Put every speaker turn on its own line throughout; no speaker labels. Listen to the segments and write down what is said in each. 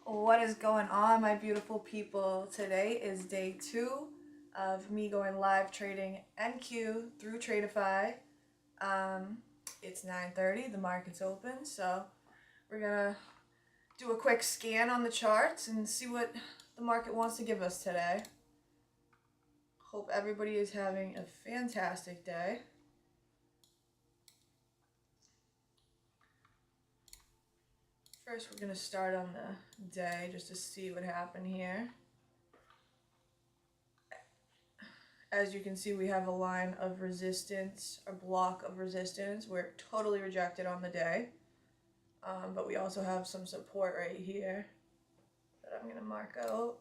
What is going on, my beautiful people? Today is day 2 of me going live trading NQ through Tradeify. Um, it's 9:30. The market's open, so we're gonna do a quick scan on the charts and see what the market wants to give us today. Hope everybody is having a fantastic day. First, we're gonna start on the day just to see what happened here. As you can see, we have a line of resistance, a block of resistance. We're totally rejected on the day. But we also have some support right here that I'm going to mark out.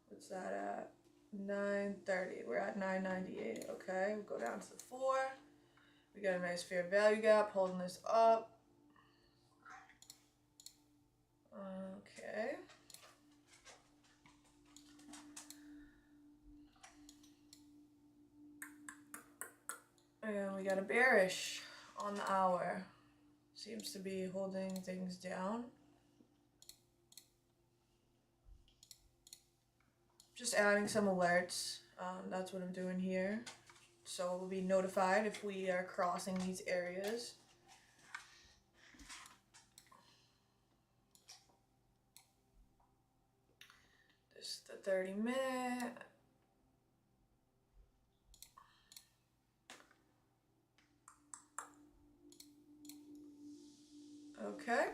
What's that at? 9:30. We're at 998. Okay, we'll go down to the 4. We got a nice fair value gap holding this up. Okay. And we got a bearish on the hour. Seems to be holding things down. Just adding some alerts. That's what I'm doing here. So we'll be notified if we are crossing these areas. This is the 30-minute. Okay.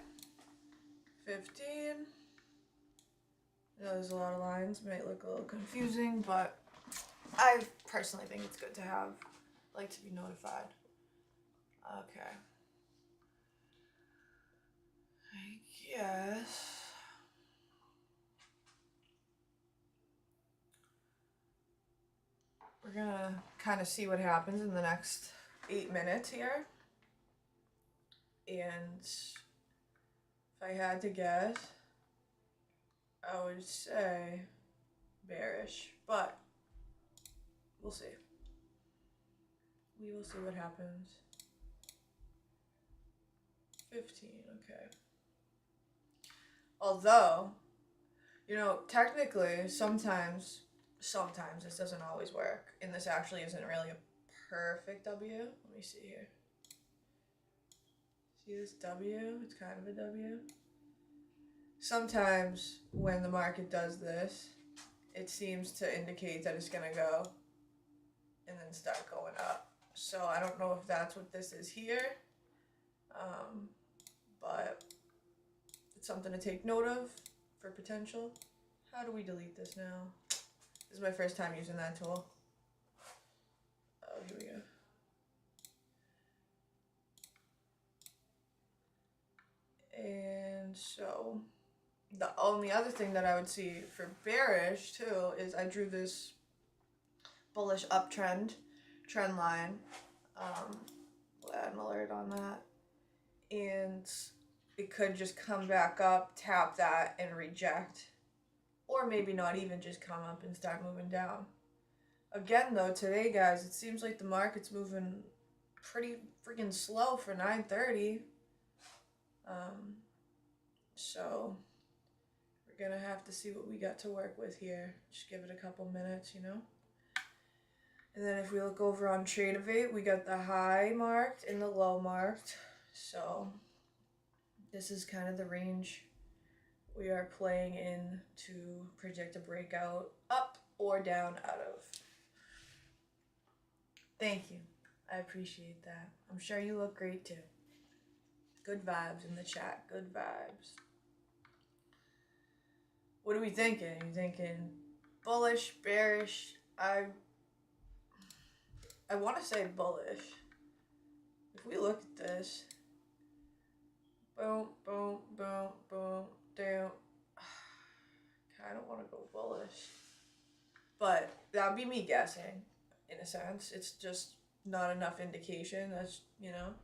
15. I know there's a lot of lines, might look a little confusing, but I personally think it's good to have, like to be notified. Okay. I guess. We're gonna kind of see what happens in the next 8 minutes here. And if I had to guess, I would say bearish, but we'll see. We will see what happens. 15, okay. Although, you know, technically, sometimes this doesn't always work, and this actually isn't really a perfect W. Let me see here. See this W? It's kind of a W. Sometimes when the market does this, it seems to indicate that it's gonna go and then start going up. So I don't know if that's what this is here, but it's something to take note of for potential. How do we delete this now? This is my first time using that tool. Oh, here we go. And so the only other thing that I would see for bearish too is I drew this bullish uptrend trend line. We'll add an alert on that. And it could just come back up, tap that, and reject. Or maybe not even just come up and start moving down. Again, though, today, guys, it seems like the market's moving pretty freaking slow for 9:30. So we're gonna have to see what we got to work with here. Just give it a couple minutes, you know. And then if we look over on Tradeivate, we got the high marked and the low marked. So this is kind of the range we are playing in to predict a breakout up or down out of. Thank you. I appreciate that. I'm sure you look great too. Good vibes in the chat. Good vibes. What are we thinking? Are you thinking bullish, bearish? I want to say bullish. If we look at this, boom, boom, boom, boom, down. I don't want to go bullish, but that would be me guessing. In a sense, it's just not enough indication. That's, you know,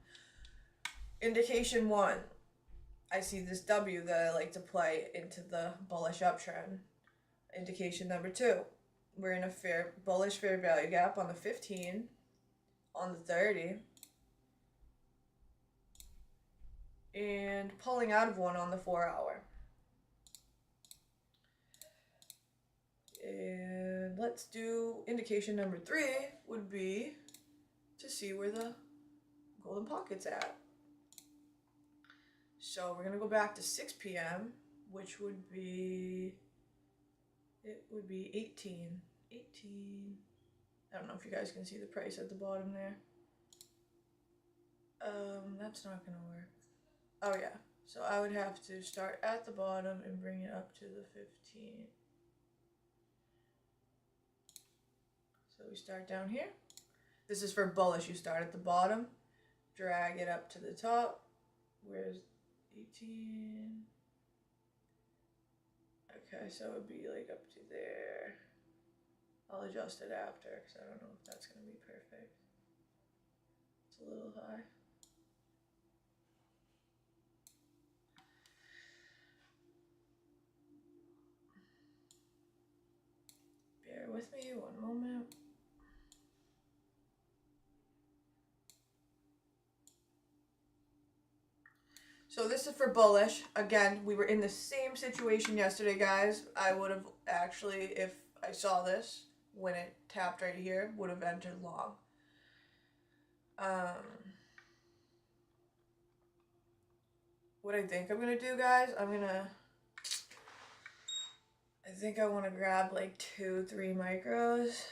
indication 1. I see this W that I like to play into the bullish uptrend. Indication number 2, we're in a bullish fair value gap on the 15, on the 30. and pulling out of one on the 4 hour. And let's do indication number 3 would be to see where the golden pocket's at. So we're gonna go back to 6 p.m., which would be, it would be 18. I don't know if you guys can see the price at the bottom there. That's not gonna work. Oh yeah, so I would have to start at the bottom and bring it up to the 15. So we start down here. This is for bullish. You start at the bottom, drag it up to the top. Where's 18? Okay, so it would be like up to there. I'll adjust it after because I don't know if that's going to be perfect. It's a little high. Bear with me one moment. So this is for bullish. Again, we were in the same situation yesterday, guys. I would have actually, if I saw this when it tapped right here, would have entered long. What I think I'm gonna do, guys, I think I want to grab like 2-3 micros.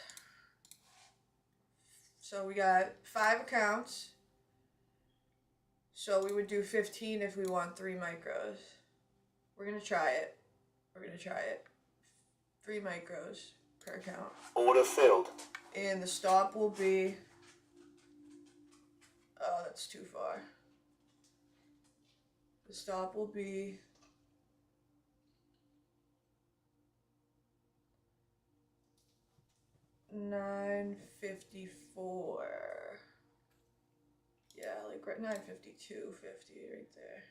So we got 5 accounts. So we would do 15 if we want 3 micros. We're gonna try it. 3 micros per account.
Order filled.
And the stop will be, oh, that's too far. The stop will be 954. Yeah, like right 952.50 right there.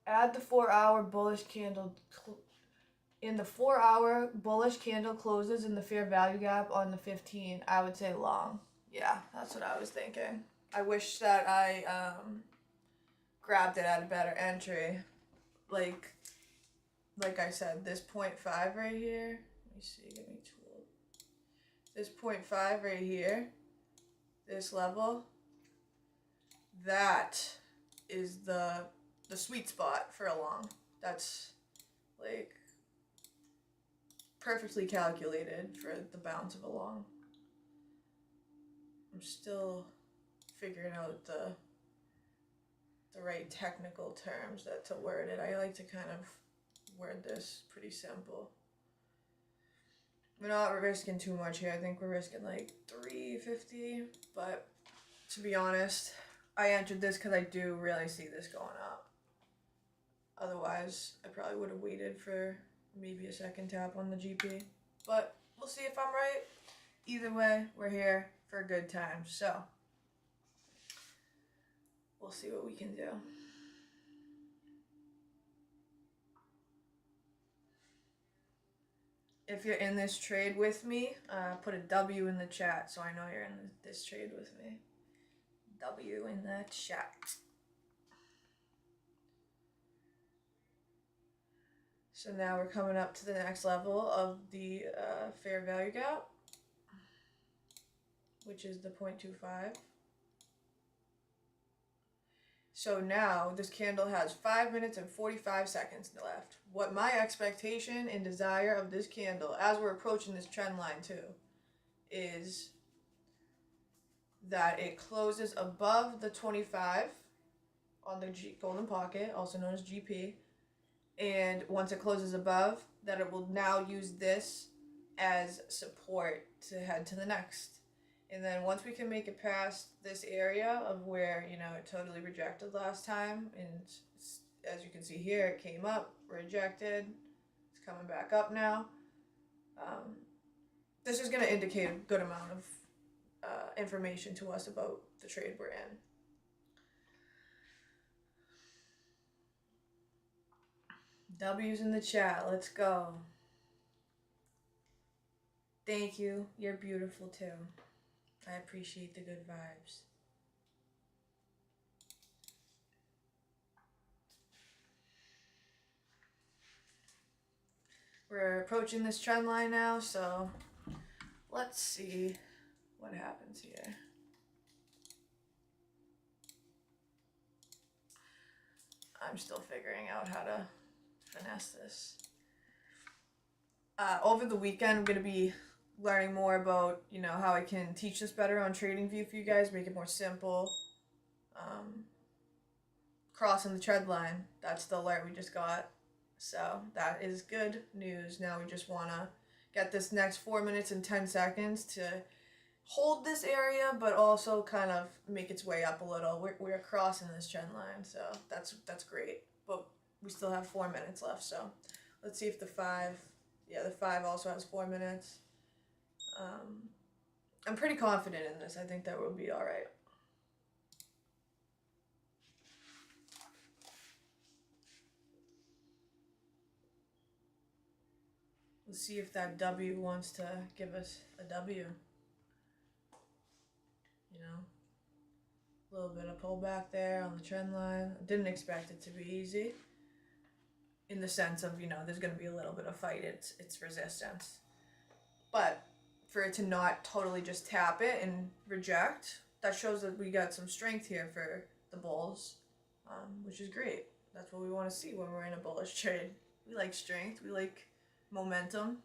Add the 4-hour bullish candle. In the 4-hour bullish candle closes in the fair value gap on the 15. I would say long. Yeah, that's what I was thinking. I wish that I grabbed it at a better entry. Like I said, this 0.5 right here. Let me see, give me tool. This 0.5 right here, this level, that is the sweet spot for a long. That's like perfectly calculated for the bounce of a long. I'm still figuring out the right technical terms to word it. I like to kind of word this pretty simple. We're not risking too much here. I think we're risking like 350, but to be honest, I entered this because I do really see this going up. Otherwise, I probably would have waited for maybe a second tap on the GP, but we'll see if I'm right. Either way, we're here for a good time, so we'll see what we can do. If you're in this trade with me, put a W in the chat so I know you're in this trade with me. W in the chat. So now we're coming up to the next level of the fair value gap, which is the 0.25. So now this candle has 5 minutes and 45 seconds left. What my expectation and desire of this candle, as we're approaching this trend line too, is that it closes above the 25 on the golden pocket, also known as GP. And once it closes above, that it will now use this as support to head to the next. And then once we can make it past this area of where, you know, it totally rejected last time, and as you can see here, it came up, rejected, it's coming back up now. This is going to indicate a good amount of information to us about the trade we're in. W's in the chat, let's go. Thank you, you're beautiful too. I appreciate the good vibes. We're approaching this trend line now, so let's see what happens here. I'm still figuring out how to finesse this. Over the weekend, I'm going to be learning more about, how I can teach this better on TradingView for you guys, make it more simple. Crossing the trend line, that's the alert we just got. So that is good news. Now we just want to get this next 4 minutes and 10 seconds to hold this area, but also kind of make its way up a little. We're crossing this trend line, so that's great. But we still have 4 minutes left, so let's see if the 5 also has 4 minutes. I'm pretty confident in this. I think that will be all right. Let's see if that W wants to give us a W. A little bit of pullback there on the trend line. Didn't expect it to be easy. In the sense of, there's going to be a little bit of fight. It's resistance. But for it to not totally just tap it and reject, that shows that we got some strength here for the bulls, which is great. That's what we want to see when we're in a bullish trade. We like strength. We like momentum.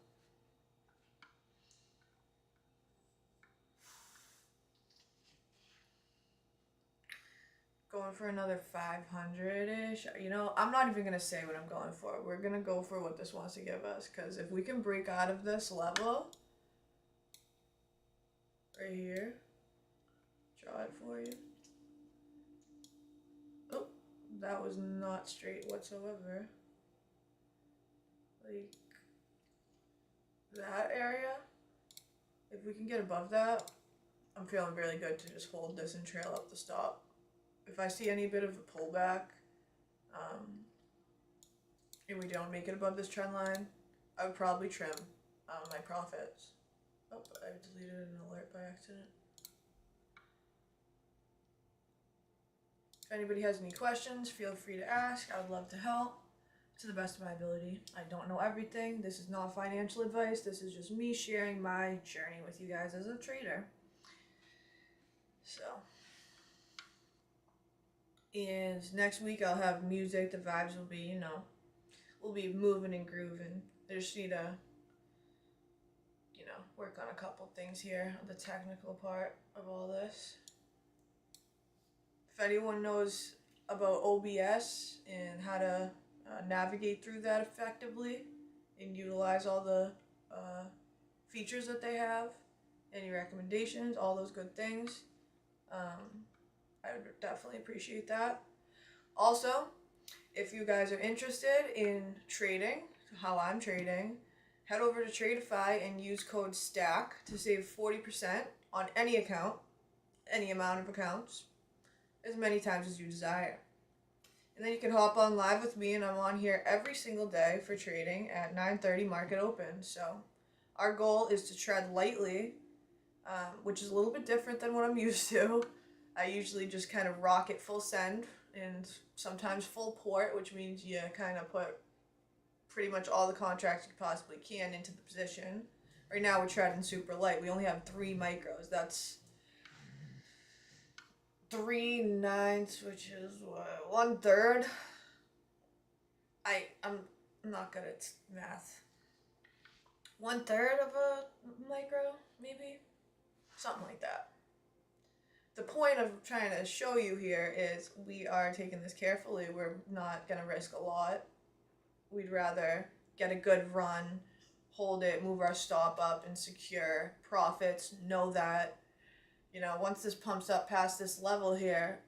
Going for another 500-ish. I'm not even going to say what I'm going for. We're going to go for what this wants to give us. Because if we can break out of this level, right here, draw it for you. Oh, that was not straight whatsoever. Like, that area, if we can get above that, I'm feeling really good to just hold this and trail up the stop. If I see any bit of a pullback, and we don't make it above this trend line, I would probably trim my profits. Oh, I deleted an alert by accident. If anybody has any questions, feel free to ask. I would love to help to the best of my ability. I don't know everything. This is not financial advice. This is just me sharing my journey with you guys as a trader. So, and next week I'll have music. The vibes will be, we'll be moving and grooving. I just need to, work on a couple things here on the technical part of all this. If anyone knows about OBS and how to navigate through that effectively and utilize all the features that they have, any recommendations, all those good things, I would definitely appreciate that. Also, if you guys are interested in trading, how I'm trading, head over to Tradeify and use code STACK to save 40% on any account, any amount of accounts, as many times as you desire. And then you can hop on live with me, and I'm on here every single day for trading at 9:30 market open. So our goal is to tread lightly, which is a little bit different than what I'm used to. I usually just kind of rock it full send and sometimes full port, which means you kind of put pretty much all the contracts you possibly can into the position. Right now we're trading super light. We only have 3 micros. That's 3 9ths, which is what, 1/3. I'm not good at math. 1/3 of a micro, maybe? Something like that. The point of trying to show you here is we are taking this carefully. We're not going to risk a lot. We'd rather get a good run, hold it, move our stop up, and secure profits. Know that, once this pumps up past this level here,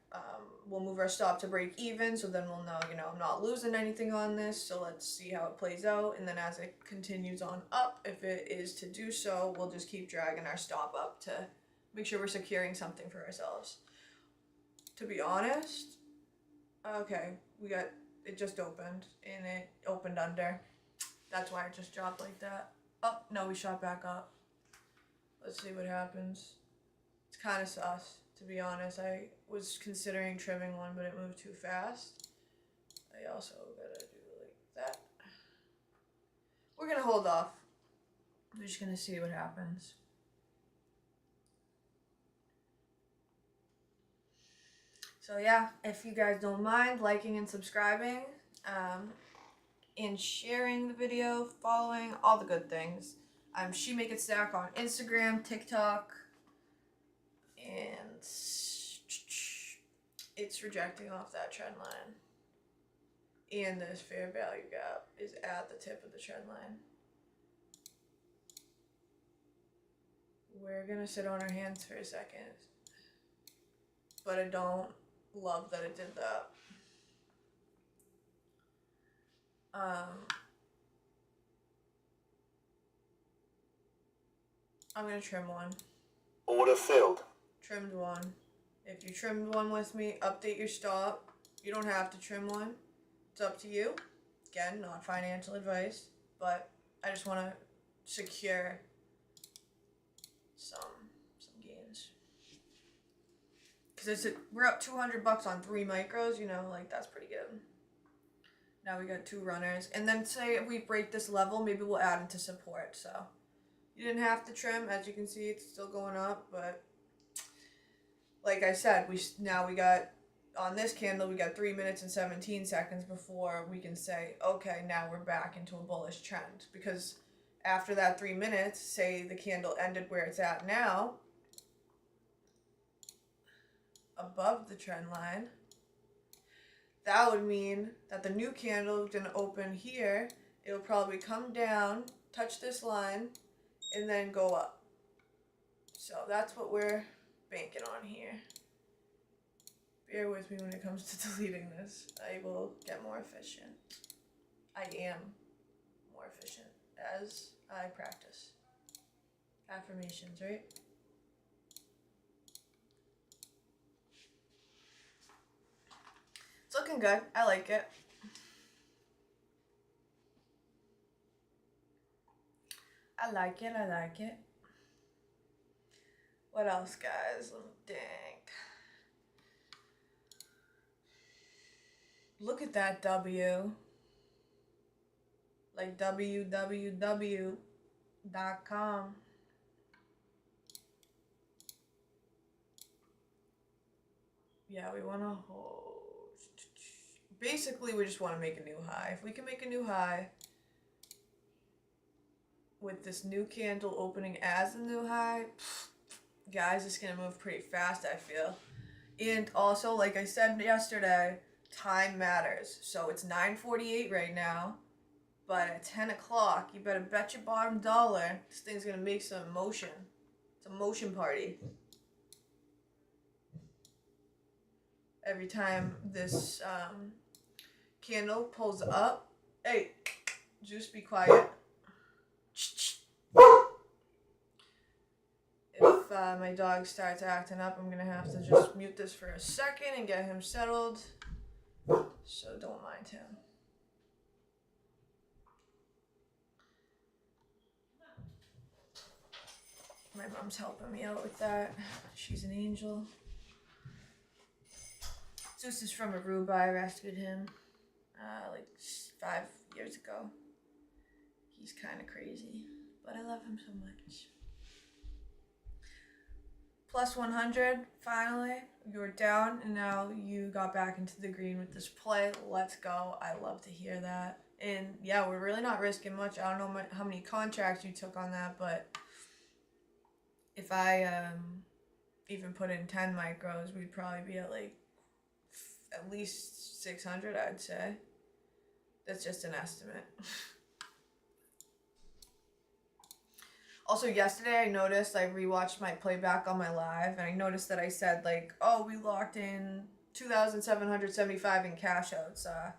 we'll move our stop to break even. So then we'll know, I'm not losing anything on this. So let's see how it plays out. And then as it continues on up, if it is to do so, we'll just keep dragging our stop up to make sure we're securing something for ourselves. To be honest, okay, it just opened, and it opened under. That's why it just dropped like that. Oh, no, we shot back up. Let's see what happens. kind of sus, to be honest. I was considering trimming one, but it moved too fast. I also gotta do like that. We're gonna hold off. We're just gonna see what happens. So yeah, if you guys don't mind liking and subscribing, and sharing the video, following, all the good things. She Make It Stack on Instagram, TikTok, and it's rejecting off that trend line. And this fair value gap is at the tip of the trend line. We're gonna sit on our hands for a second. But I don't love that it did that. I'm gonna trim one.
Order filled.
Trimmed one. If you trimmed one with me, update your stop. You don't have to trim one. It's up to you. Again, not financial advice, but I just want to secure some gains. Because we're up $200 on 3 micros, you know, like that's pretty good. Now we got 2 runners. And then say if we break this level, maybe we'll add into support. So you didn't have to trim. As you can see, it's still going up, but like I said, we got, on this candle, we got 3 minutes and 17 seconds before we can say, okay, now we're back into a bullish trend. Because after that 3 minutes, say the candle ended where it's at now, above the trend line, that would mean that the new candle is going to open here. It'll probably come down, touch this line, and then go up. So that's what we're banking on here. Bear with me when it comes to deleting this. I will get more efficient. I am more efficient as I practice. Affirmations, right? It's looking good. I like it. I like it. I like it. What else, guys? Let me think. Look at that W. Like www.com. Yeah, we want to hold. Basically, we just want to make a new high. If we can make a new high with this new candle opening as a new high, guys, it's going to move pretty fast, I feel. And also, like I said yesterday, time matters. So it's 9:48 right now, but at 10 o'clock, you better bet your bottom dollar this thing's going to make some motion. It's a motion party. Every time this candle pulls up, hey, Juice, be quiet. If my dog starts acting up, I'm gonna have to just mute this for a second and get him settled. So don't mind him. My mom's helping me out with that. She's an angel. Zeus is from Aruba. I rescued him like 5 years ago. He's kind of crazy, but I love him so much. Plus 100, finally. You were down, and now you got back into the green with this play. Let's go. I love to hear that. And yeah, we're really not risking much. I don't know how many contracts you took on that, but if I even put in 10 micros, we'd probably be at like at least 600, I'd say. That's just an estimate. Also, yesterday I noticed, I rewatched my playback on my live, and I noticed that I said, like, oh, we locked in 2,775 in cash outs. I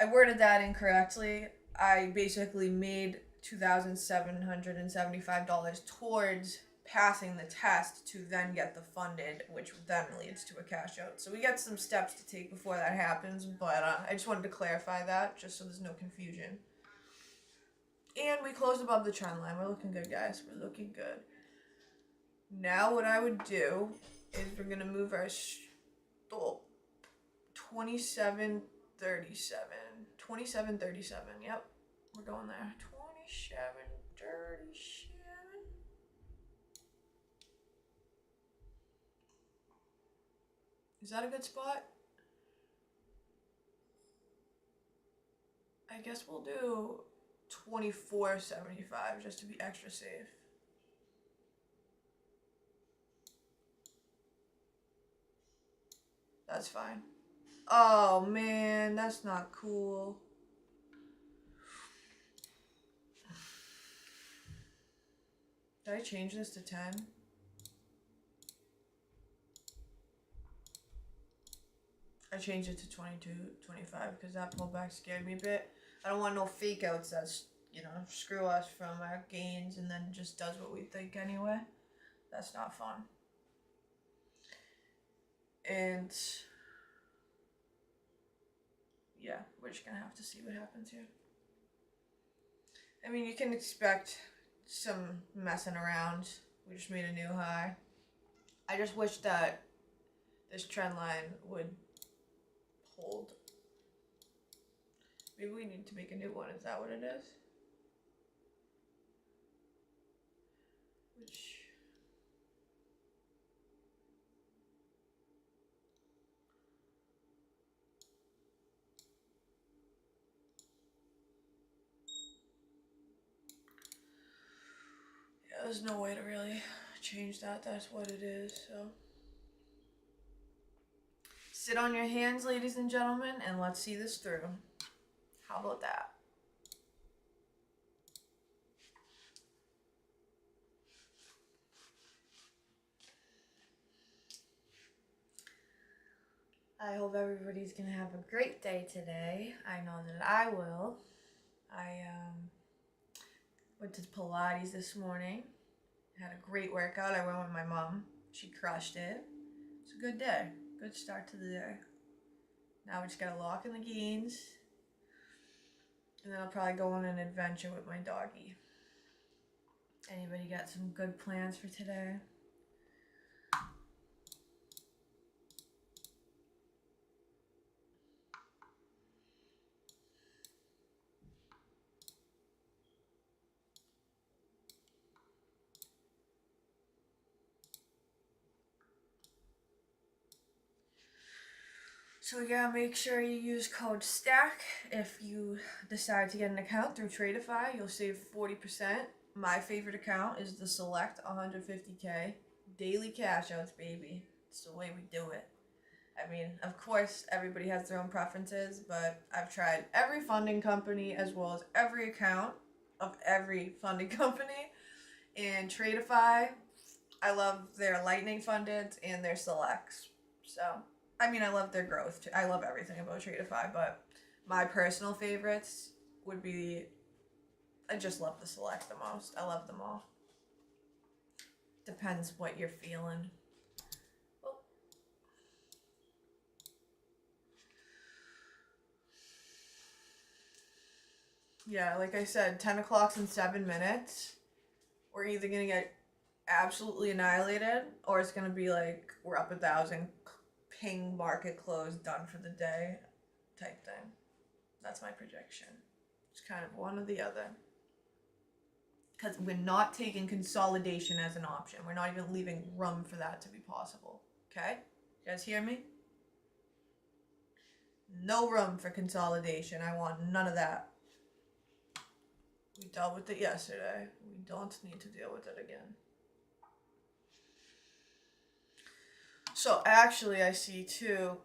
worded that incorrectly. I basically made $2,775 towards passing the test to then get the funded, which then leads to a cash out. So we got some steps to take before that happens, but I just wanted to clarify that, just so there's no confusion. And we closed above the trend line. We're looking good, guys. We're looking good. Now what I would do is we're going to move our 2737. 2737, yep. We're going there. 2737. Is that a good spot? I guess we'll do 2475 just to be extra safe. That's fine. Oh man, that's not cool. Did I change this to 10? I changed it to 22, 25 because that pullback scared me a bit. I don't want no fake outs that's, screw us from our gains and then just does what we think anyway. That's not fun. And yeah, we're just gonna have to see what happens here. I mean, you can expect some messing around. We just made a new high. I just wish that this trend line would hold. Maybe we need to make a new one. Is that what it is? Which... yeah, there's no way to really change that. That's what it is, so... sit on your hands, ladies and gentlemen, and let's see this through. How about that? I hope everybody's gonna have a great day today. I know that I will. I went to Pilates this morning. Had a great workout. I went with my mom. She crushed it. It's a good day. Good start to the day. Now we just gotta lock in the gains. And then I'll probably go on an adventure with my doggy. Anybody got some good plans for today? So you gotta make sure you use code STACK if you decide to get an account through Tradeify. You'll save 40%. My favorite account is the Select 150K. Daily cash outs, baby. It's the way we do it. I mean, of course, everybody has their own preferences, but I've tried every funding company as well as every account of every funding company. And Tradeify, I love their Lightning funded and their Selects. So... I mean, I love their growth too. I love everything about Tradeify, but my personal favorites would be... I just love the Select the most. I love them all. Depends what you're feeling. Oh. Yeah, like I said, 10 o'clock's in 7 minutes. We're either going to get absolutely annihilated, or it's going to be like, we're up 1,000... ping market close, done for the day type thing. That's my prediction. It's kind of one or the other. Because we're not taking consolidation as an option. We're not even leaving room for that to be possible. Okay? You guys hear me? No room for consolidation. I want none of that. We dealt with it yesterday. We don't need to deal with it again. So actually I see too,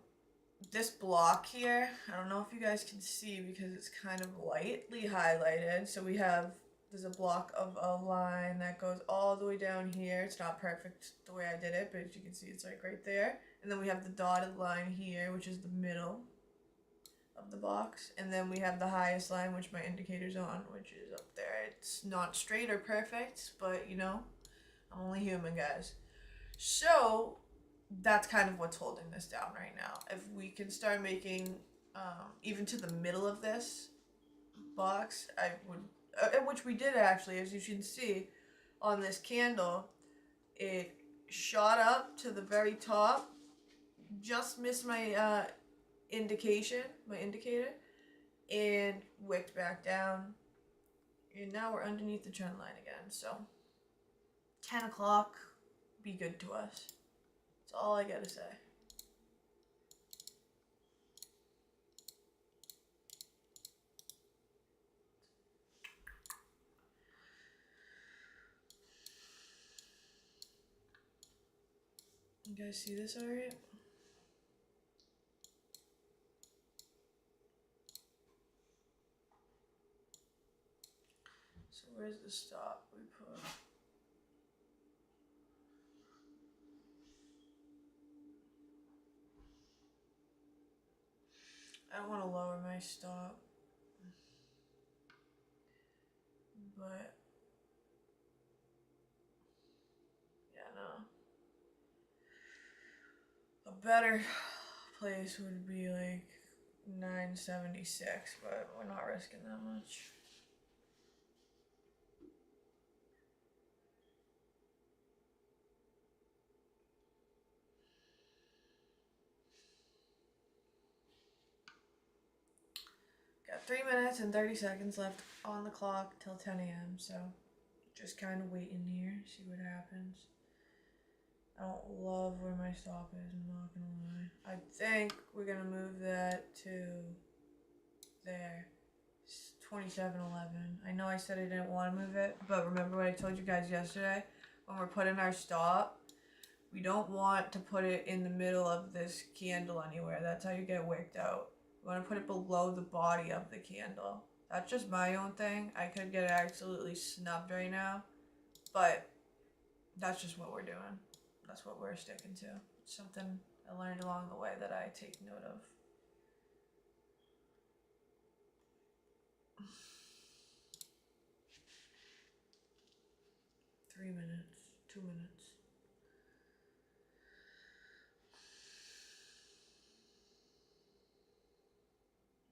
this block here, I don't know if you guys can see because it's kind of lightly highlighted. So there's a block of a line that goes all the way down here. It's not perfect the way I did it, but as you can see, it's like right there. And then we have the dotted line here, which is the middle of the box. And then we have the highest line, which my indicator's on, which is up there. It's not straight or perfect, but I'm only human, guys. So that's kind of what's holding this down right now. If we can start making even to the middle of this box, I would, which we did actually, as you can see on this candle, It shot up to the very top, just missed my indicator, and wicked back down. And now we're underneath the trend line again, so 10 o'clock, be good to us. That's all I gotta say. You guys see this alright? So where's the stop we put? I don't want to lower my stop, but yeah, no. A better place would be like 976, but we're not risking that much. Got 3 minutes and 30 seconds left on the clock till 10 a.m. So just kind of waiting here, see what happens. I don't love where my stop is, I'm not gonna lie. I think we're gonna move that to there. It's 27:11. I know I said I didn't want to move it, but remember what I told you guys yesterday? When we're putting our stop, we don't want to put it in the middle of this candle anywhere. That's how you get wicked out. You want to put it below the body of the candle. That's just my own thing. I could get absolutely snubbed right now, but that's just what we're doing. That's what we're sticking to. It's something I learned along the way that I take note of. Three minutes, 2 minutes.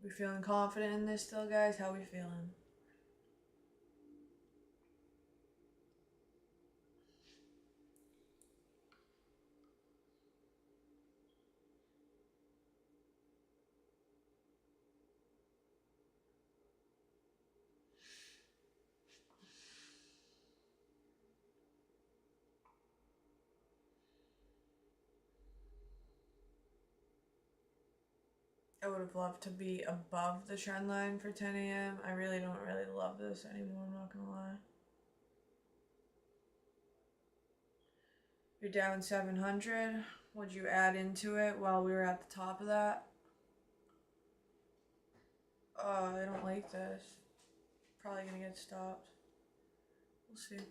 We feeling confident in this still, guys? How we feeling? I would have loved to be above the trend line for 10 a.m. I really don't love this anymore, I'm not gonna lie. You're down 700. Would you add into it while we were at the top of that? Oh, I don't like this. Probably gonna get stopped. We'll see.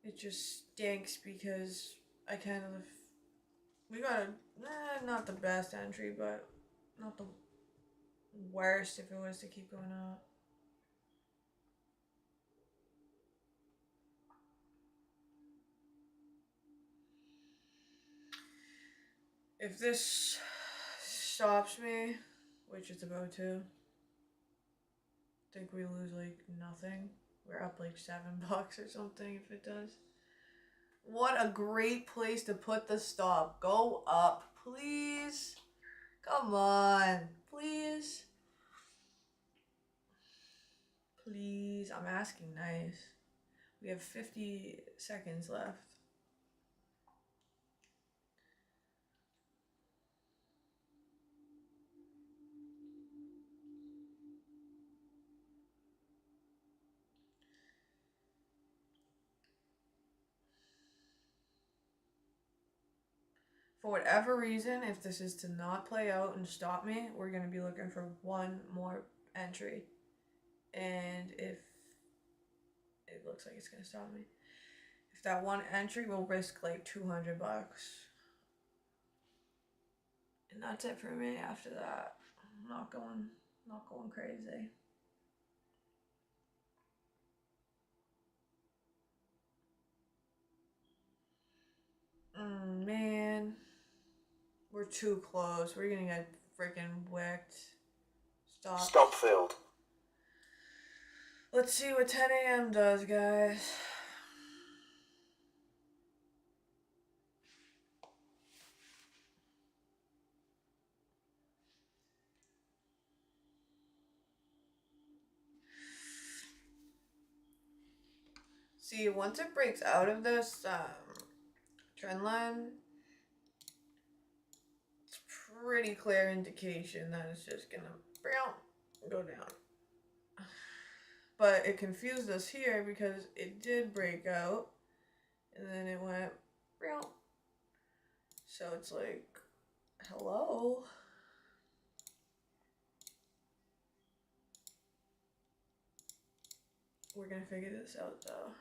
It just stinks because I kind of... We got not the best entry, but not the worst if it was to keep going up. If this stops me, which it's about to, I think we lose like nothing. We're up like $7 or something if it does. What a great place to put the stop. Go up, please. Come on, please. Please, I'm asking nice. We have 50 seconds left. For whatever reason, if this is to not play out and stop me, we're going to be looking for one more entry. And if it looks like it's going to stop me, if that one entry, we'll risk like $200. And that's it for me after that. I'm not going crazy. Man. We're too close. We're gonna get freaking wicked. Stop.
Stop filled.
Let's see what 10 a.m. does, guys. See, once it breaks out of this trend line, it's pretty clear indication that it's just gonna go down. But it confused us here because it did break out and then it went so it's like, hello. We're gonna figure this out though.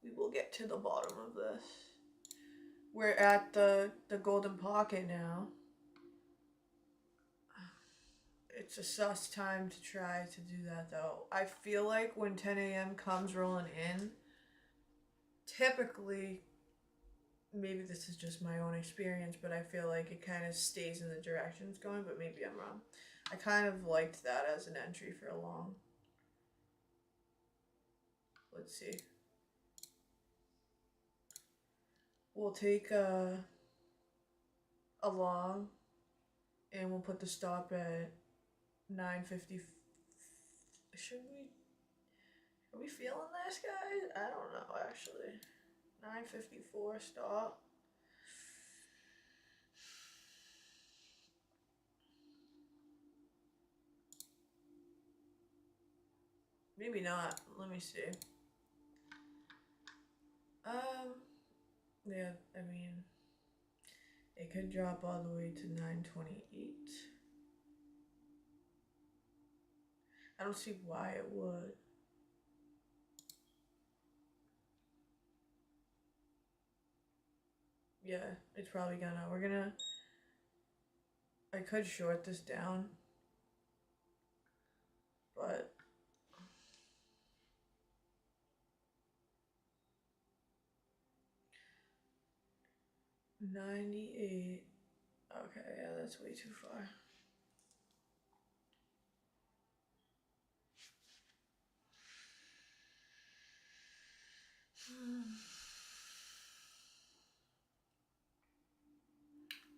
We will get to the bottom of this. We're at the golden pocket now. It's a sus time to try to do that though. I feel like when 10 a.m. comes rolling in, typically, maybe this is just my own experience, but I feel like it kind of stays in the direction it's going, but maybe I'm wrong. I kind of liked that as an entry for a long. Let's see. We'll take a long and we'll put the stop at 950. Are we feeling this, guys? I don't know, actually. 954 stop. Maybe not. Let me see. Yeah, I mean, it could drop all the way to 928. I don't see why it would. Yeah, it's probably gonna. I could short this down, but 98. Okay, yeah, that's way too far.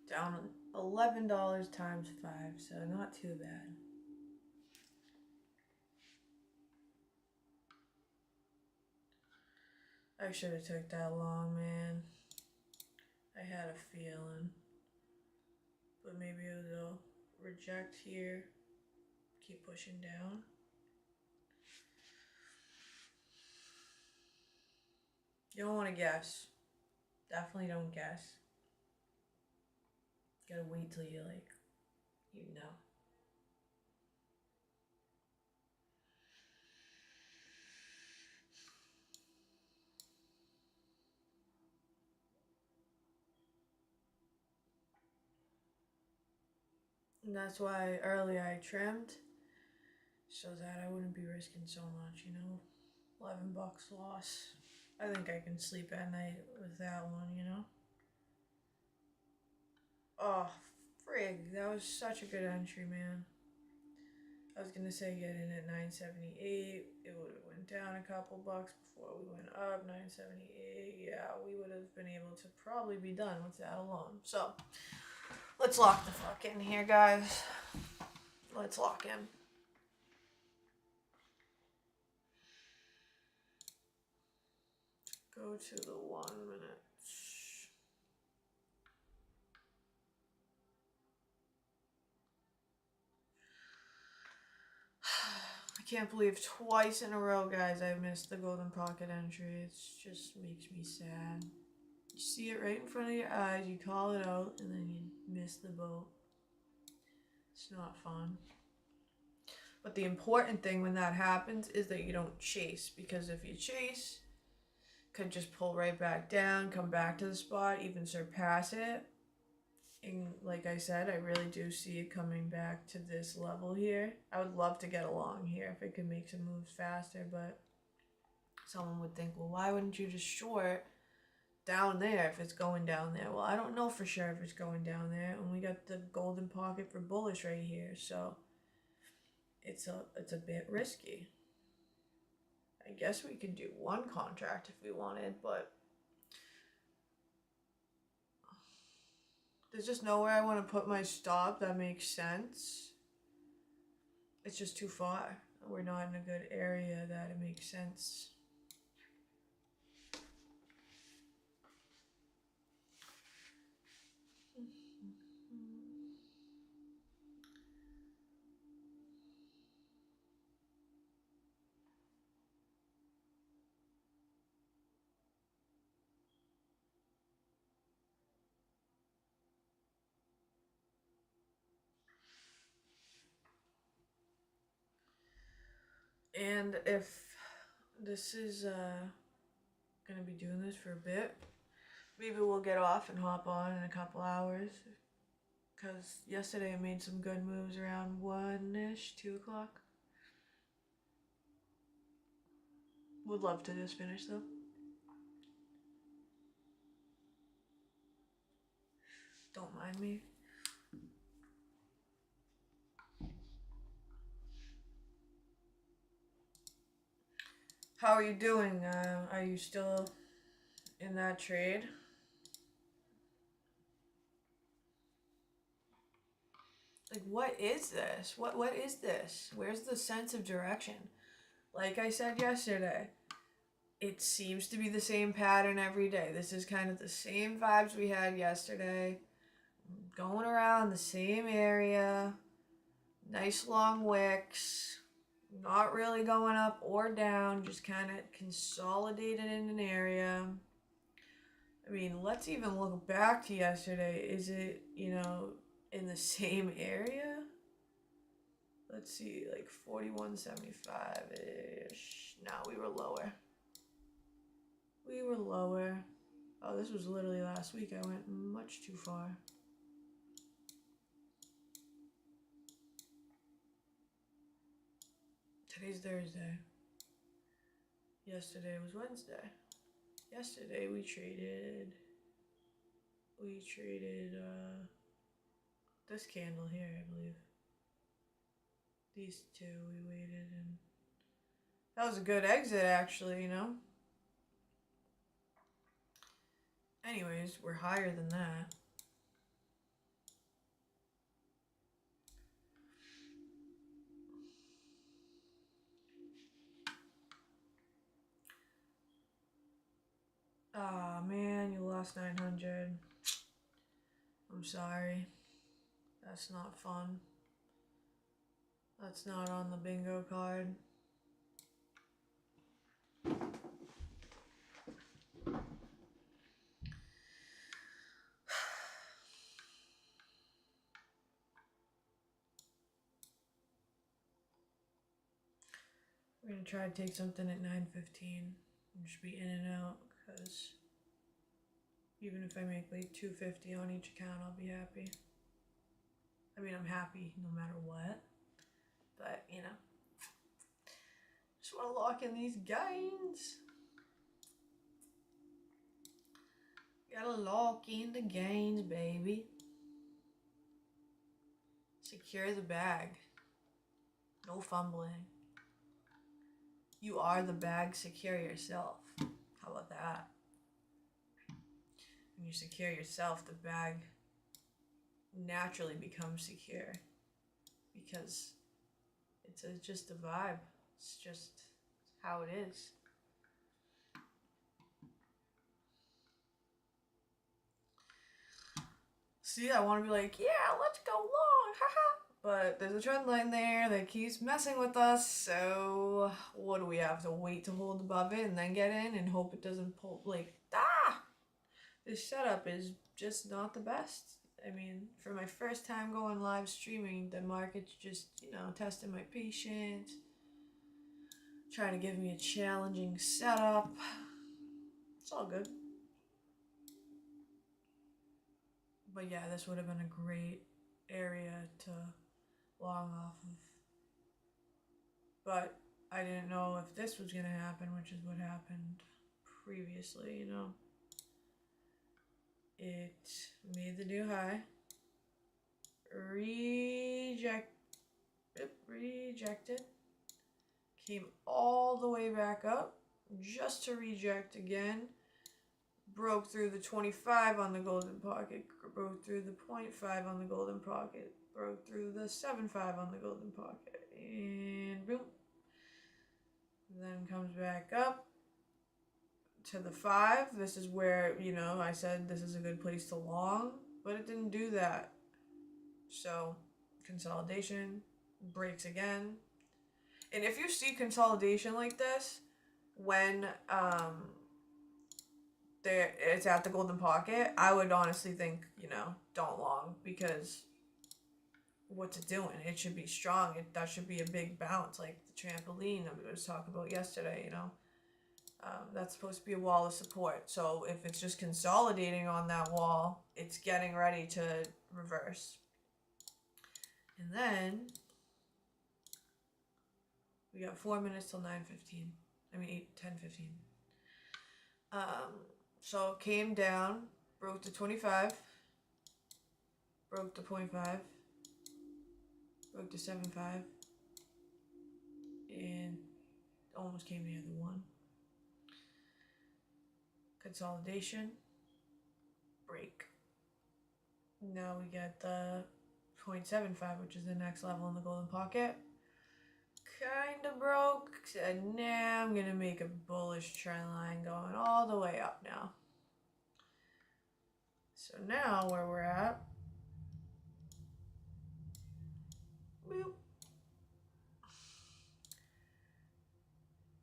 Down $11 times 5, so not too bad. I should have took that long, man. I had a feeling. But maybe it'll reject here. Keep pushing down. You don't want to guess. Definitely don't guess. Gotta wait till you know. And that's why earlier I trimmed so that I wouldn't be risking so much, you know. $11 loss. I think I can sleep at night with that one, you know. Oh, frig, that was such a good entry, man. I was gonna say get in at 978. It would have went down a couple bucks before we went up. 978. Yeah, we would have been able to probably be done with that alone. So let's lock the fuck in here, guys. Let's lock in. Go to the 1 minute. I can't believe twice in a row, guys, I missed the golden pocket entry. It just makes me sad. You see it right in front of your eyes, you call it out, and then you miss the boat. It's not fun. But the important thing when that happens is that you don't chase, because if you chase, could just pull right back down, come back to the spot, even surpass it. And like I said, I really do see it coming back to this level here. I would love to get along here if it could make some moves faster, but someone would think, well, why wouldn't you just short down there if it's going down there? Well, I don't know for sure if it's going down there, and we got the golden pocket for bullish right here, so it's a bit risky. I guess we could do one contract if we wanted, but there's just nowhere I want to put my stop that makes sense. It's just too far. We're not in a good area that it makes sense. And if this is gonna be doing this for a bit, maybe we'll get off and hop on in a couple hours. Because yesterday I made some good moves around 1-ish, 2 o'clock. Would love to just finish though. Don't mind me. How are you doing? Are you still in that trade? Like, what is this? What is this? Where's the sense of direction? Like I said yesterday, it seems to be the same pattern every day. This is kind of the same vibes we had yesterday. Going around the same area. Nice long wicks. Not really going up or down, just kind of consolidated in an area. I mean, let's even look back to yesterday. Is it, in the same area? Let's see, like 41.75-ish. No, we were lower. Oh, this was literally last week. I went much too far. Today's Thursday. Yesterday was Wednesday. Yesterday we traded this candle here, I believe. These two we waited, and that was a good exit actually, Anyways, we're higher than that. Aw, man, you lost 900. I'm sorry. That's not fun. That's not on the bingo card. We're gonna try to take something at 9:15 and just be in and out, because even if I make like 250 on each account, I'll be happy. I mean, I'm happy no matter what, but just want to lock in these gains. Gotta lock in the gains, baby. Secure the bag. No fumbling. You are the bag, secure yourself. How about that? When you secure yourself, the bag naturally becomes secure, because it's just a vibe. It's just how it is. See, I want to be like, yeah, let's go long, haha. But there's a trend line there that keeps messing with us, so what do we have to wait to hold above it and then get in and hope it doesn't pull? This setup is just not the best. I mean, for my first time going live streaming, the market's just, testing my patience, trying to give me a challenging setup. It's all good. But yeah, this would have been a great area to long off of. But I didn't know if this was going to happen, which is what happened previously, It made the new high. Rejected. Came all the way back up just to reject again. Broke through the 25 on the golden pocket. Broke through the 0.5 on the golden pocket. Broke through the 7.5 on the golden pocket. And boom. Then comes back up to the 5. This is where, I said this is a good place to long, but it didn't do that. So, consolidation, breaks again. And if you see consolidation like this, when it's at the golden pocket, I would honestly think, don't long, because what's it doing? It should be strong. That should be a big bounce, like the trampoline that we was talking about yesterday, you know? That's supposed to be a wall of support. So if it's just consolidating on that wall, it's getting ready to reverse. And then we got 4 minutes till 9:15. I mean 10:15. So it came down, broke the 25, broke the 0.5, broke the 7.5, and almost came near the 1. Consolidation, break. Now we get the 0.75, which is the next level in the golden pocket. Kinda broke, and now I'm gonna make a bullish trend line going all the way up now. So now where we're at, boop,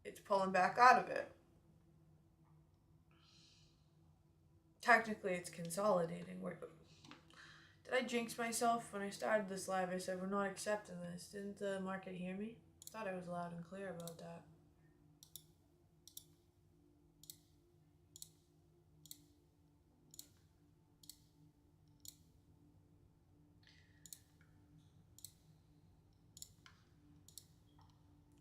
it's pulling back out of it. Technically it's consolidating. Did I jinx myself? When I started this live I said we're not accepting this. Didn't the market hear me? I thought I was loud and clear about that.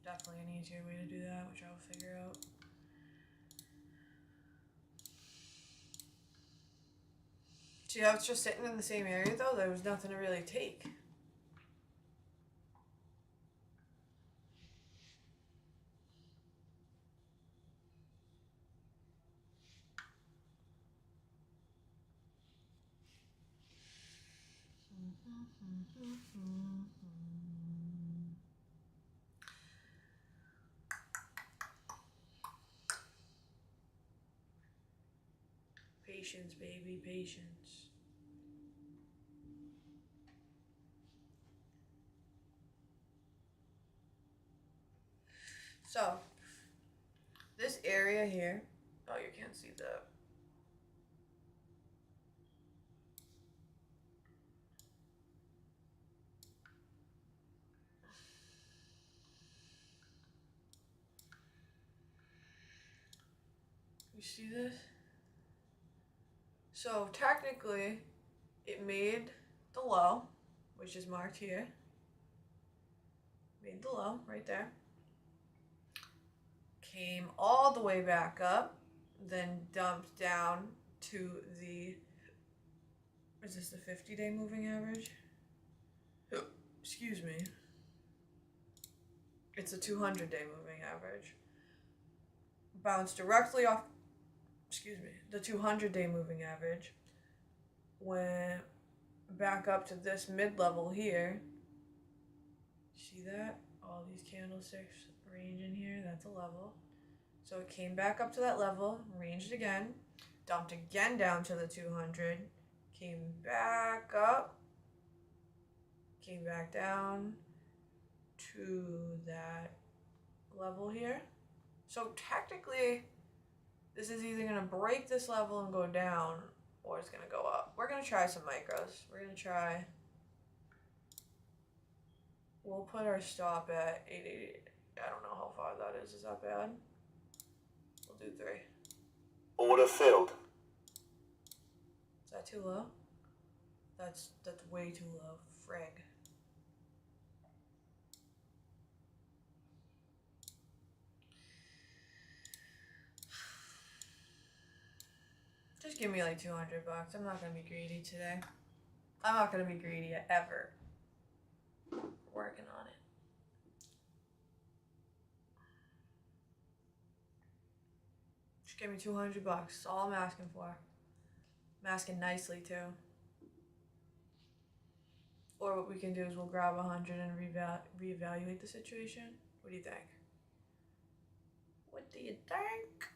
Definitely an easier way to do that, which I'll figure out. See how it's just sitting in the same area though? There was nothing to really take. Patience, baby, patience. So, this area here, oh, you can't see that. You see this? So technically, it made the low, which is marked here. Made the low right there. Came all the way back up, then dumped down to the, is this the 50-day moving average? Oh, excuse me. It's a 200-day moving average. Bounced directly off, excuse me, the 200-day moving average. Went back up to this mid-level here. See that? All these candlesticks range in here, that's a level. So it came back up to that level, ranged again, dumped again down to the 200, came back up, came back down to that level here. So technically, this is either going to break this level and go down, or it's going to go up. We're going to try some micros. We're going to try, we'll put our stop at 880. I don't know how far that is. Is that bad? We'll do 3.
Order filled.
Is that too low? That's way too low. Frig. Just give me like $200. I'm not gonna be greedy today. I'm not gonna be greedy ever. Working on it. Just give me $200. That's all I'm asking for. I'm asking nicely too. Or what we can do is we'll grab 100 and reevaluate the situation. What do you think? What do you think?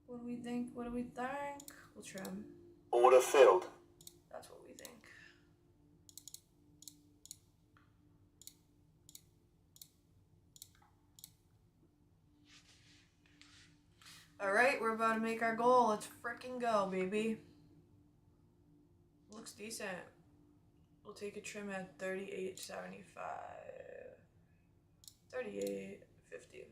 What do we think? What do we think? We'll trim.
Order filled.
That's what we think. Alright, we're about to make our goal. Let's frickin' go, baby. looks decent. We'll take a trim at 38.75. 38.50.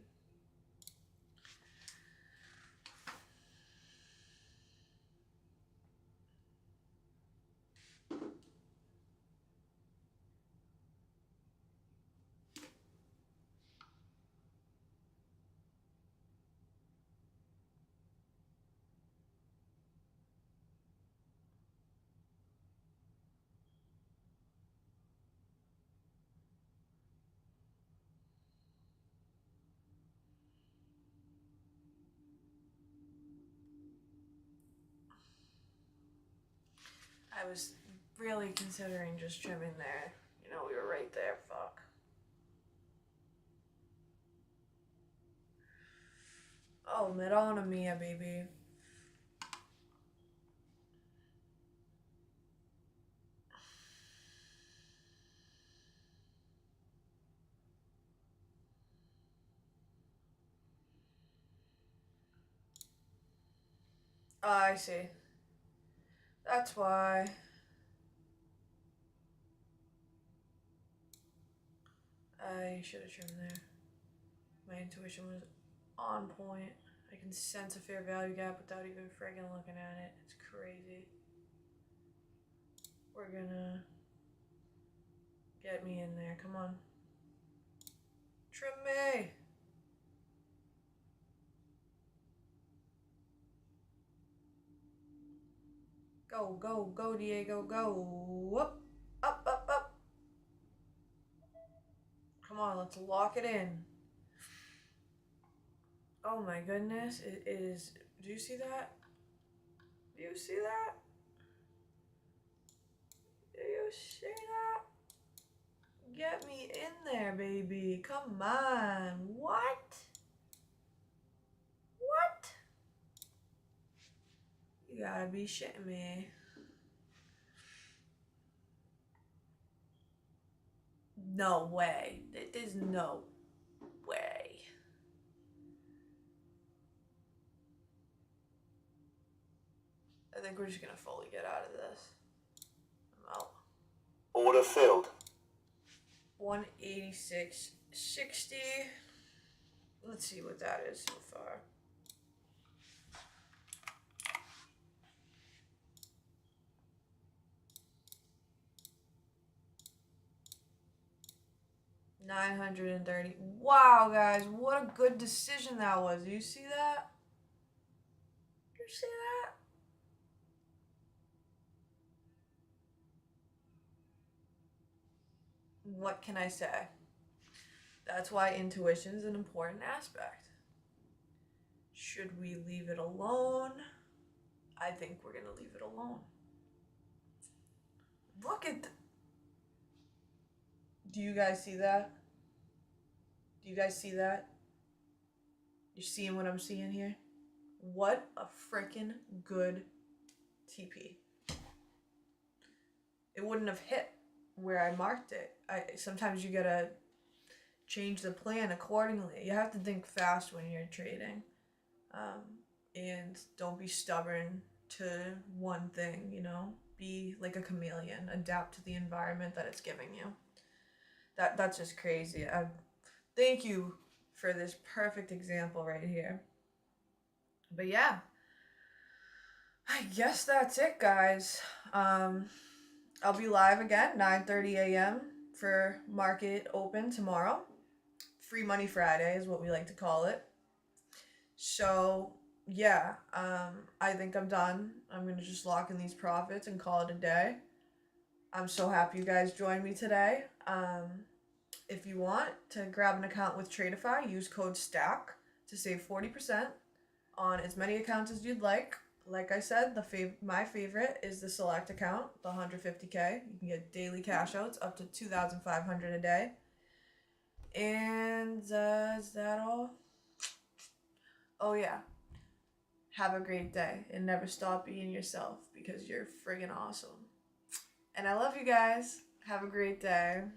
I was really considering just trimming there. You know, we were right there. Fuck. Oh, Madonna Mia, baby. Oh, I see. That's why. I should have trimmed there. My intuition was on point. I can sense a fair value gap without even friggin' looking at it. It's crazy. We're gonna get me in there. Come on. Trim me! Go, go, go, Diego, go. Up, up, up, up. Come on, let's lock it in. Oh my goodness, it is. Do you see that? Do you see that? Do you see that? Get me in there, baby. Come on. What? What? You gotta be shitting me. No way. There's no way. I think we're just gonna fully get out of this. I'm out.
Order filled.
186.60. Let's see what that is so far. $930. Wow, guys, what a good decision that was. Do you see that? Do you see that? What can I say? That's why intuition is an important aspect. Should we leave it alone? I think we're gonna leave it alone. Look at Do you guys see that? Do you guys see that? You're seeing what I'm seeing here? What a freaking good TP. It wouldn't have hit where I marked it. Sometimes you gotta change the plan accordingly. You have to think fast when you're trading. And don't be stubborn to one thing, you know? Be like a chameleon. Adapt to the environment that it's giving you. That's just crazy. Thank you for this perfect example right here. But yeah, I guess that's it, guys. I'll be live again 9:30 a.m. for market open tomorrow. Free Money Friday is what we like to call it. So yeah, I think I'm done. I'm gonna just lock in these profits and call it a day. I'm so happy you guys joined me today. If you want to grab an account with Tradeify, use code STACK to save 40% on as many accounts as you'd like. Like I said, my favorite is the Select account, the 150K. You can get daily cash outs up to 2,500 a day. And is that all? Oh yeah. Have a great day and never stop being yourself because you're friggin' awesome. And I love you guys. Have a great day.